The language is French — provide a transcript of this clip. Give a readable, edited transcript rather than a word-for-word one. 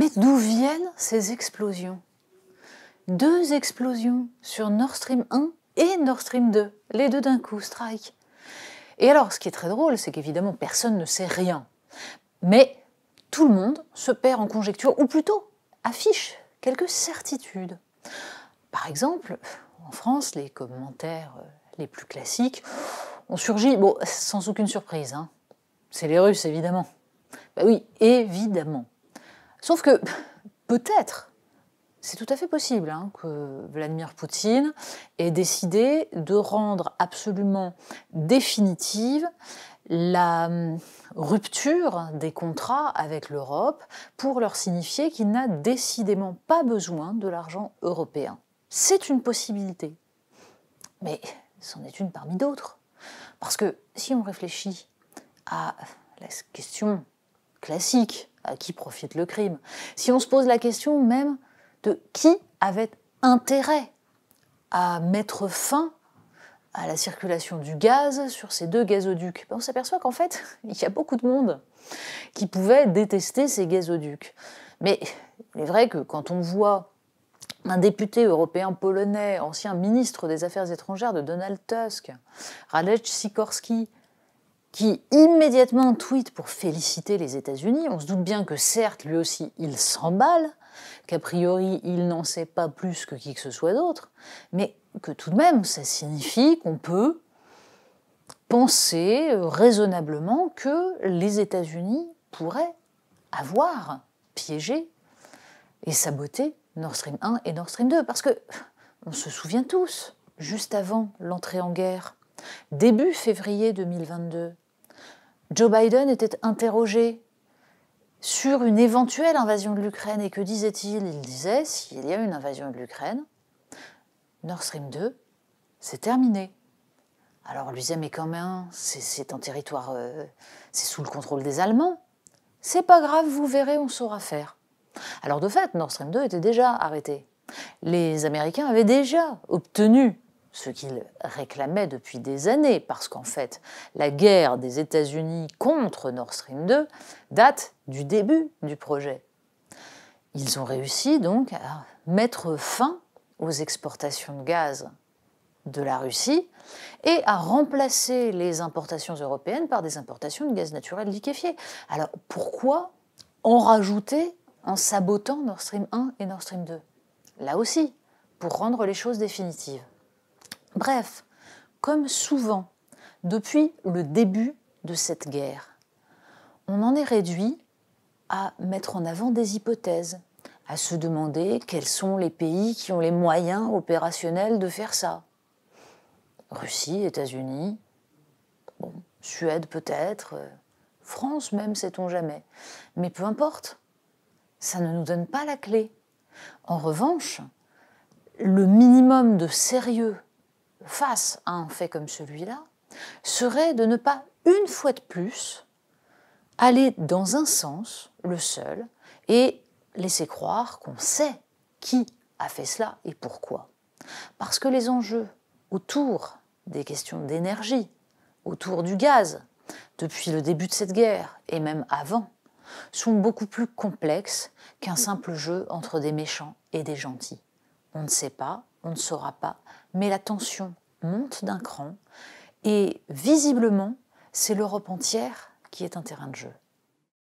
Mais d'où viennent ces explosions? 2 explosions sur Nord Stream 1 et Nord Stream 2, les deux d'un coup, strike. Et alors, ce qui est très drôle, c'est qu'évidemment, personne ne sait rien. Mais tout le monde se perd en conjectures, ou plutôt affiche quelques certitudes. Par exemple, en France, les commentaires les plus classiques ont surgi, bon, sans aucune surprise, hein. C'est les Russes, évidemment. Ben oui, évidemment. Sauf que, peut-être, c'est tout à fait possible hein, que Vladimir Poutine ait décidé de rendre absolument définitive la rupture des contrats avec l'Europe pour leur signifier qu'il n'a décidément pas besoin de l'argent européen. C'est une possibilité, mais c'en est une parmi d'autres. Parce que si on réfléchit à la question classique, à qui profite le crime, si on se pose la question même de qui avait intérêt à mettre fin à la circulation du gaz sur ces 2 gazoducs, on s'aperçoit qu'en fait, il y a beaucoup de monde qui pouvait détester ces gazoducs. Mais il est vrai que quand on voit un député européen polonais, ancien ministre des Affaires étrangères de Donald Tusk, Radek Sikorski, qui immédiatement tweet pour féliciter les États-Unis, on se doute bien que certes, lui aussi, il s'emballe, qu'a priori, il n'en sait pas plus que qui que ce soit d'autre, mais que tout de même, ça signifie qu'on peut penser raisonnablement que les États-Unis pourraient avoir piégé et saboté Nord Stream 1 et Nord Stream 2. Parce que, on se souvient tous, juste avant l'entrée en guerre, début février 2022, Joe Biden était interrogé sur une éventuelle invasion de l'Ukraine. Et que disait-il? Il disait, s'il y a une invasion de l'Ukraine, Nord Stream 2, c'est terminé. Alors on lui disait, mais quand même, c'est en territoire, c'est sous le contrôle des Allemands. C'est pas grave, vous verrez, on saura faire. Alors de fait, Nord Stream 2 était déjà arrêté. Les Américains avaient déjà obtenu ce qu'ils réclamaient depuis des années, parce qu'en fait, la guerre des États-Unis contre Nord Stream 2 date du début du projet. Ils ont réussi donc à mettre fin aux exportations de gaz de la Russie et à remplacer les importations européennes par des importations de gaz naturel liquéfié. Alors pourquoi en rajouter en sabotant Nord Stream 1 et Nord Stream 2? Là aussi, pour rendre les choses définitives. Bref, comme souvent, depuis le début de cette guerre, on en est réduit à mettre en avant des hypothèses, à se demander quels sont les pays qui ont les moyens opérationnels de faire ça. Russie, États-Unis, bon, Suède peut-être, France même, sait-on jamais. Mais peu importe, ça ne nous donne pas la clé. En revanche, le minimum de sérieux face à un fait comme celui-là serait de ne pas, une fois de plus, aller dans un sens, le seul, et laisser croire qu'on sait qui a fait cela et pourquoi. Parce que les enjeux autour des questions d'énergie, autour du gaz, depuis le début de cette guerre, et même avant, sont beaucoup plus complexes qu'un simple jeu entre des méchants et des gentils. On ne sait pas, on ne saura pas, mais la tension monte d'un cran, et visiblement, c'est l'Europe entière qui est un terrain de jeu.